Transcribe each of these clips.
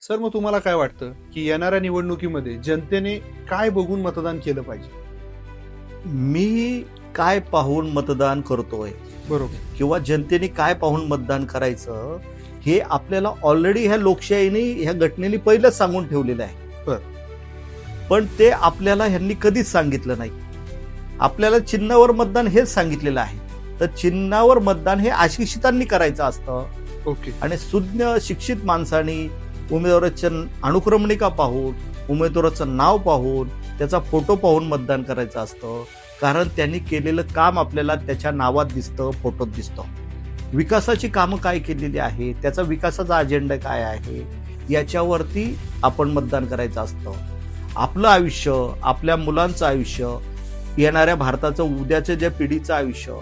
Sir, मग तुम्हाला काय वाटतं की येणाऱ्या निवडणुकीमध्ये जनतेने काय बघून मतदान केलं पाहिजे? मी काय पाहून मतदान करतोय बरोबर. किंवा जनतेने काय पाहून मतदान करायचं हे आपल्याला ऑलरेडी ह्या लोकशाहीने ह्या घटनेने पहिलंच सांगून ठेवलेलं आहे. बर. पण ते आपल्याला ह्यांनी कधीच सांगितलं नाही. आपल्याला चिन्हावर मतदान हेच सांगितलेलं आहे. तर चिन्हावर मतदान हे अशिक्षितांनी करायचं असतं ओके. आणि सुज्ञ शिक्षित माणसांनी उमेदवाराच्या अनुक्रमणिका पाहून, उमेदवाराचं नाव पाहून, त्याचा फोटो पाहून मतदान करायचं असतं. कारण त्यांनी केलेलं काम आपल्याला त्याच्या नावात दिसतं, फोटोत दिसतं. विकासाची कामं काय केलेली आहे, त्याचा विकासाचा अजेंडा काय आहे, याच्यावरती आपण मतदान करायचं असतं. आपलं आयुष्य, आपल्या मुलांचं आयुष्य, येणाऱ्या भारताचं उद्याच्या ज्या पिढीचं आयुष्य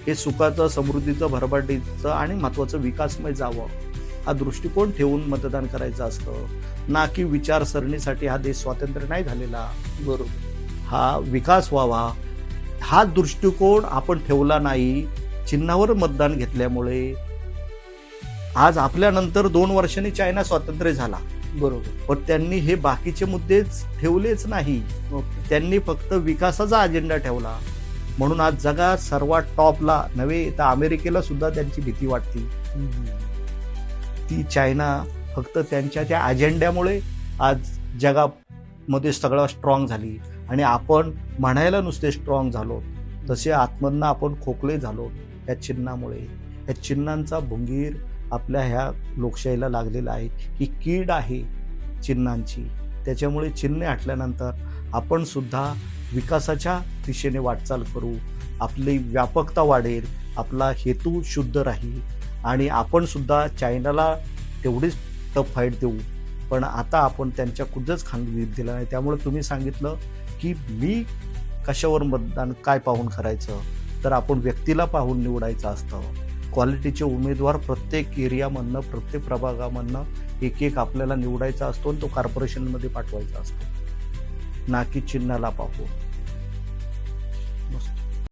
हे सुखाचं, समृद्धीचं, भरभराटीचं आणि महत्वाचं विकासमय जावं हा दृष्टिकोन ठेवून मतदान करायचं असतं. ना की विचारसरणीसाठी हा देश स्वातंत्र्य नाही झालेला, बरोबर. हा विकास व्हावा हा दृष्टिकोन आपण ठेवला नाही. चिन्हावर मतदान घेतल्यामुळे आज आपल्यानंतर 2 वर्षांनी चायना स्वातंत्र्य झाला. बरोबर. पण त्यांनी हे बाकीचे मुद्देच ठेवलेच नाही. ओके. त्यांनी फक्त विकासाचा अजेंडा ठेवला. म्हणून आज जगात सर्वात टॉपला नव्हे तर अमेरिकेला सुद्धा त्यांची भीती वाटते. ती चायना फक्त त्यांच्या त्या अजेंड्यामुळे आज जगामध्ये सगळं स्ट्रॉंग झाली आणि आपण म्हणायला नुसते स्ट्रॉंग झालो, तसे आत्मधनं आपण खोकले झालो या चिन्हामुळे. या चिन्हांचा भुंगीर आपल्या ह्या लोकशाहीला लागलेला आहे. ही कीड आहे चिन्हांची. त्याच्यामुळे चिन्हे हटल्यानंतर आपण सुद्धा विकासाच्या दिशेने वाटचाल करू. आपली व्यापकता वाढेल, आपला हेतू शुद्ध राहील आणि आपण सुद्धा चायनाला तेवढीच टफ फाईट देऊ. पण आता आपण त्यांच्या कुठंच खांदी दिला नाही. त्यामुळे तुम्ही सांगितलं की मी कशावर मतदान काय पाहून करायचं, तर आपण व्यक्तीला पाहून निवडायचं असतं. क्वालिटीचे उमेदवार प्रत्येक एरियामधनं, प्रत्येक प्रभागामधनं एक एक आपल्याला निवडायचा असतो आणि तो कॉर्पोरेशनमध्ये पाठवायचा असतो, ना की चिन्हाला पाहून.